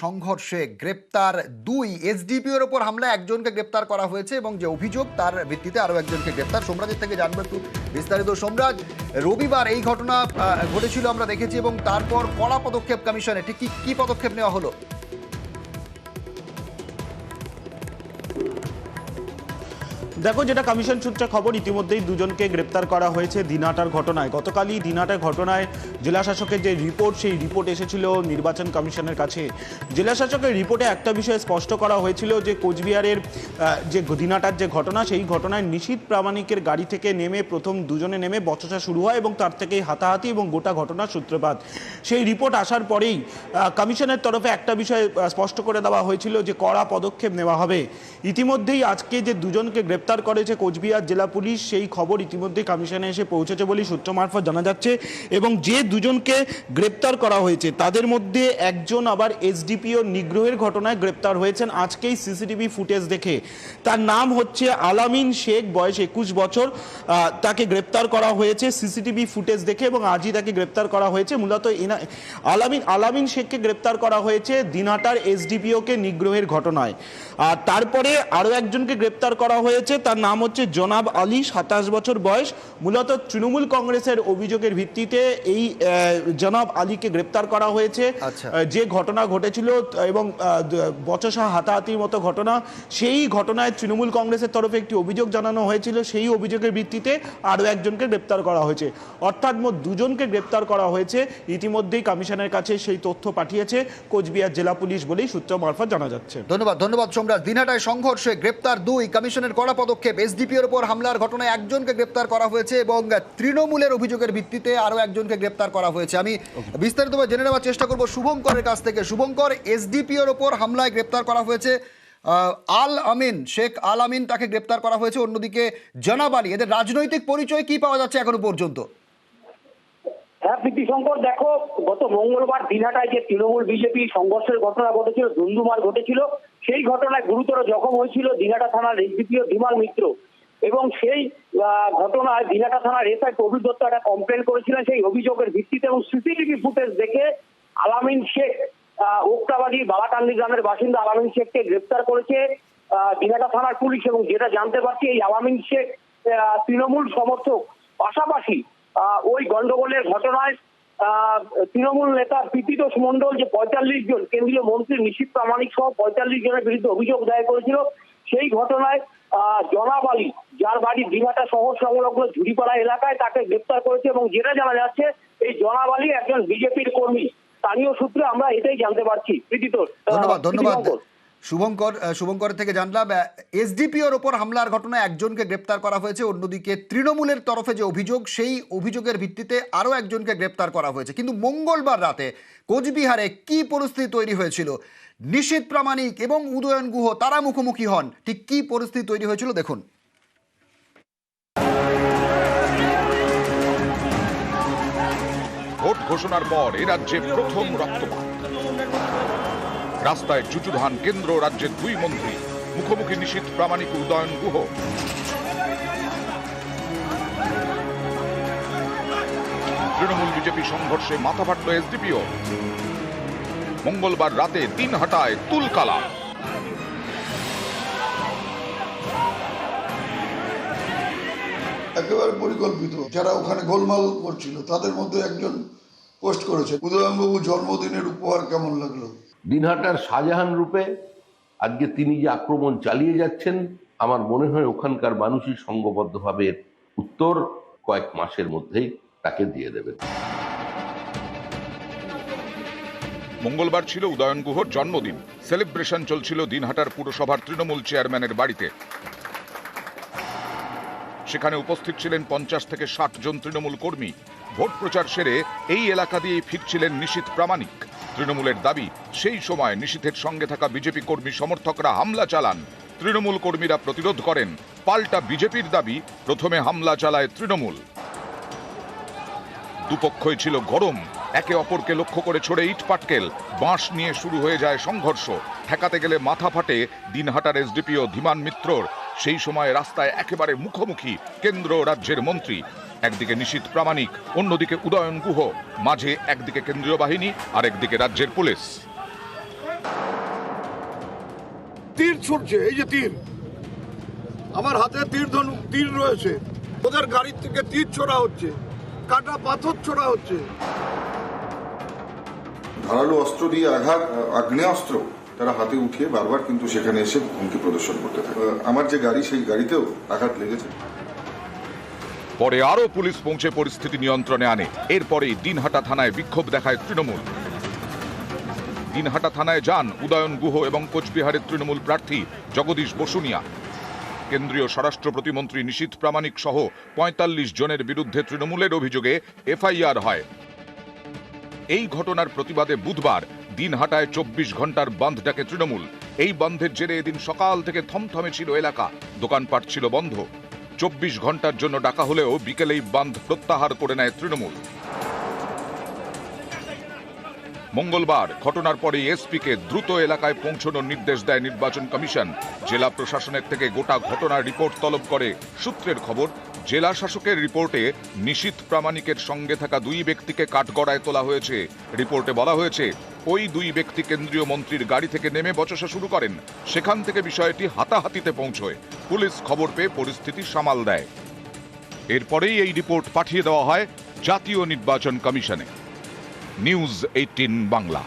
সংঘর্ষে গ্রেপ্তার দুই এসডিপিওর ওপর হামলা একজনকে গ্রেপ্তার করা হয়েছে এবং যে অভিযোগ তার ভিত্তিতে আরও একজনকে গ্রেপ্তার। সোমরাজের থেকে জানবো একটু বিস্তারিত। সোমরাজ, রবিবার এই ঘটনা ঘটেছিল আমরা দেখেছি এবং তারপর কড়া পদক্ষেপ কমিশনে, ঠিক কি পদক্ষেপ নেওয়া হলো? দেখো, যেটা কমিশন সূত্রে খবর, ইতিমধ্যেই দুজনকে গ্রেপ্তার করা হয়েছে দিনহাটার ঘটনায়। গতকালই দিনহাটার ঘটনায় জেলা শাসকের যে রিপোর্ট, সেই রিপোর্ট এসেছিল নির্বাচন কমিশনের কাছে। জেলা শাসকের রিপোর্টে একটা বিষয় স্পষ্ট করা হয়েছিল যে কোচবিহারের যে দিনহাটার যে ঘটনা, সেই ঘটনায় নিশীথ প্রামাণিকের গাড়ি থেকে নেমে প্রথম দুজনে নেমে বচসা শুরু হয় এবং তার থেকেই হাতাহাতি এবং গোটা ঘটনার সূত্রপাত। সেই রিপোর্ট আসার পরেই কমিশনের তরফে একটা বিষয় স্পষ্ট করে দেওয়া হয়েছিল যে কড়া পদক্ষেপ নেওয়া হবে। ইতিমধ্যেই আজকে যে দুজনকে গ্রেপ্তার করেছে কোচবিহার জেলা পুলিশ, সেই খবর ইতিমধ্যেই কমিশনে এসে পৌঁছেছে বলেই সূত্র মারফত জানা যাচ্ছে। এবং যে দুজনকে গ্রেপ্তার করা হয়েছে তাদের মধ্যে একজন আবার এসডিপিও নিগ্রহের ঘটনায় গ্রেপ্তার হয়েছেন আজকেই সিসিটিভি ফুটেজ দেখে। তার নাম হচ্ছে আলামিন শেখ, বয়স 21 বছর। তাকে গ্রেপ্তার করা হয়েছে সিসিটিভি ফুটেজ দেখে এবং আজই তাকে গ্রেপ্তার করা হয়েছে। মূলত আলামিন শেখকে গ্রেপ্তার করা হয়েছে দিনহাটার এসডিপিওকে নিগ্রহের ঘটনায়। আর তারপরে আরও একজনকে গ্রেপ্তার করা হয়েছে, তার নাম হচ্ছে জনাব আলী, 27 বছর বয়স। মূলত তৃণমূল কংগ্রেসের অভিযোগের ভিত্তিতে এই জনাব আলীকে গ্রেপ্তার করা হয়েছে। যে ঘটনা ঘটেছিল এবং বচসা হাতাহাতির মতো ঘটনা, সেই ঘটনায় তৃণমূল কংগ্রেসের তরফে একটি অভিযোগ জানানো হয়েছিল, সেই অভিযোগের ভিত্তিতে আরও একজনকে গ্রেপ্তার করা হয়েছে। অর্থাৎ মোট দুজনকে গ্রেপ্তার করা হয়েছে। ইতিমধ্যেই কমিশনের কাছে সেই তথ্য পাঠিয়েছে কোচবিহার জেলা পুলিশ বলেই সূত্র মারফত জানা যাচ্ছে। ধন্যবাদ সোমরাজ। দিনহাটায় সংঘর্ষে গ্রেপ্তার দুই, কমিশনের কড়া পদক্ষেপ। এসডিপিওর উপর হামলার ঘটনায় একজনকে গ্রেপ্তার করা হয়েছে এবং তৃণমূলের অভিযোগের ভিত্তিতে আরও একজনকে গ্রেপ্তার করা হয়েছে। আমি বিস্তারিতভাবে জেনে নেওয়ার চেষ্টা করব শুভঙ্করের কাছ থেকে। শুভঙ্কর, এসডিপিওর উপর হামলায় গ্রেপ্তার করা হয়েছে শেখ আল আমিন, তাকে গ্রেপ্তার করা হয়েছে। অন্যদিকে জনাব আলী, এদের রাজনৈতিক পরিচয় কি পাওয়া যাচ্ছে এখনো পর্যন্ত? হ্যাঁ প্রীতিশঙ্কর, দেখো, গত মঙ্গলবার দিনহাটায় যে তৃণমূল বিজেপি সংঘর্ষের ঘটনা ঘটেছিল, ধুন্ধুমার ঘটেছিল, সেই ঘটনায় গুরুতর জখম হয়েছিল দিনহাটা থানার এসডিপিও ধীমান মিত্র। এবং সেই ঘটনায় দিনহাটা থানার এসআই প্রবীর দত্ত একটা কমপ্লেন করেছিলেন। সেই অভিযোগের ভিত্তিতে এবং সিসিটিভি ফুটেজ দেখে আলামিন শেখ, ওক্তাবাড়ি বালাকান্দি গ্রামের বাসিন্দা আলামিন শেখকে গ্রেপ্তার করেছে দিনহাটা থানার পুলিশ। এবং যেটা জানতে পারছি, এই আলামিন শেখ তৃণমূল সমর্থক। পাশাপাশি ওই গন্ডগোলের ঘটনায় তৃণমূল নেতা পীতিতোষ মণ্ডল, যে 45 জন কেন্দ্রীয় মন্ত্রী নিশীথ প্রামাণিক সহ 45 জনের বিরুদ্ধে অভিযোগ দায়ের করেছিল, সেই ঘটনায় জনাব আলী, যার বাড়ি দিনহাটা শহর সংলগ্ন ঝুড়িপাড়া এলাকায়, তাকে গ্রেপ্তার করেছে। এবং যেটা জানা যাচ্ছে, এই জনাব আলী একজন বিজেপির কর্মী। স্থানীয় সূত্রে আমরা এটাই জানতে পারছি। পীতিতোষ, ধন্যবাদ শুভঙ্কর থেকে জানলাম এসডিপিওর ওপর হামলার ঘটনায় একজনকে গ্রেপ্তার করা হয়েছে। অন্যদিকে তৃণমূলের তরফে যে অভিযোগ, সেই অভিযোগের ভিত্তিতে আরও একজনকে গ্রেপ্তার করা হয়েছে। কিন্তু মঙ্গলবার রাতে কোচবিহারে কি পরিস্থিতি তৈরি হয়েছিল? নিশীথ প্রামাণিক এবং উদয়ন গুহ তারা মুখোমুখি হন, ঠিক কি পরিস্থিতি তৈরি হয়েছিল দেখুন। ভোট ঘোষণার পর এ রাজ্যে প্রথম রক্তপাত। রাস্তায় যুযুধান কেন্দ্র রাজ্যের দুই মন্ত্রী, মুখোমুখি নিশীথ প্রামাণিক উদয়ন গুহ। তৃণমূল বিজেপি সংঘর্ষে মাথা ফাটল এসডিপিও। মঙ্গলবার রাতে দিনহাটায় তুলকালা। একেবারে পরিকল্পিত। যারা ওখানে গোলমাল করছিল তাদের মধ্যে একজন পোস্ট করেছে, উদয়নবাবু জন্মদিনের উপহার কেমন লাগলো। দিনহাটার শাহজাহান রূপে আজকে তিনি যে আক্রমণ চালিয়ে যাচ্ছেন, আমার মনে হয় ওখানকার মানুষই সংঘবদ্ধভাবে উত্তর কয়েক মাসের মধ্যেই তাকে দিয়ে দেবেন। মঙ্গলবার ছিল উদয়ন গুহর জন্মদিন। সেলিব্রেশন চলছিল দিনহাটার পুরসভার তৃণমূল চেয়ারম্যানের বাড়িতে। সেখানে উপস্থিত ছিলেন 50 থেকে 60 জন তৃণমূল কর্মী। ভোট প্রচার সেরে এই এলাকা দিয়েই ফিরছিলেন নিশীথ প্রামাণিক। তৃণমূলের দাবি, সেই সময় নিশীথের সঙ্গে থাকা বিজেপি কর্মী সমর্থকরা হামলা চালান। তৃণমূল কর্মীরা প্রতিরোধ করেন। পাল্টা বিজেপির দাবি, প্রথমে হামলা চালায় তৃণমূল। দুপক্ষই ছিল গরম। একে অপরকে লক্ষ্য করে ছড়ে ইট পাটকেল, বাঁশ নিয়ে শুরু হয়ে যায় সংঘর্ষ। ঠেকাতে গেলে মাথা ফাটে দিনহাটার এসডিপিও ধীমান মিত্রর। সেই সময় রাস্তায় একেবারে মুখোমুখি কেন্দ্র রাজ্যের মন্ত্রী। একদিকে নিশীথ প্রামাণিক, অন্যদিকে উদয়ন গুহ, মাঝে একদিকে কেন্দ্রীয় বাহিনী আর একদিকে রাজ্যের পুলিশ। তীর ছুটছে, এই যে তীর, আমার হাতে তীর রয়েছে, ওদের গাড়ির থেকে তীর ছোড়া হচ্ছে, কাটা পাথর ছোড়া হচ্ছে। ধারালো অস্ত্র দিয়ে আগ্নেয়াস্ত্র তারা হাতে উঠিয়ে বারবার কিন্তু সেখানে এসে হুমকি প্রদর্শন করতে থাকে। আমার যে গাড়ি, সেই গাড়িতেও আঘাত লেগেছে। পরে আরও পুলিশ পৌঁছে পরিস্থিতি নিয়ন্ত্রণে আনে। এরপরেই দিনহাটা থানায় বিক্ষোভ দেখায় তৃণমূল। দিনহাটা থানায় যান উদয়ন গুহ এবং কোচবিহারের তৃণমূল প্রার্থী জগদীশ বসুনিয়া। কেন্দ্রীয় স্বরাষ্ট্র প্রতিমন্ত্রী নিশীথ প্রামাণিক সহ ৪৫ জনের বিরুদ্ধে তৃণমূলের অভিযোগে এফআইআর হয়। এই ঘটনার প্রতিবাদে বুধবার দিনহাটায় ২৪ ঘন্টার বন্ধ ডাকে তৃণমূল। এই বন্ধের জেরে এদিন সকাল থেকে থমথমে ছিল এলাকা, দোকানপাট ছিল বন্ধ। ২৪ ঘন্টার জন্য ডাকা হলেও বিকেলেই বন্ধ প্রত্যাহার করে নেয় তৃণমূল। মঙ্গলবার ঘটনার পরে এসপিকে দ্রুত এলাকায় পৌঁছানোর নির্দেশ দেয় নির্বাচন কমিশন। জেলা প্রশাসনের থেকে গোটা ঘটনার রিপোর্ট তলব করে। সূত্রের খবর, জেলা শাসকের রিপোর্টে নিশীথ প্রামাণিকের সঙ্গে থাকা ২ ব্যক্তিকে কাঠগড়ায় তোলা হয়েছে। রিপোর্টে বলা হয়েছে, ওই ২ ব্যক্তি কেন্দ্রীয় মন্ত্রীর গাড়ি থেকে নেমে বচসা শুরু করেন। সেখান থেকে বিষয়টি হাতাহাতিতে পৌঁছয়। পুলিশ খবর পেয়ে পরিস্থিতি সামাল দেয়। এরপরেই এই রিপোর্ট পাঠিয়ে দেওয়া হয় জাতীয় নির্বাচন কমিশনে। নিউজ 18 বাংলা।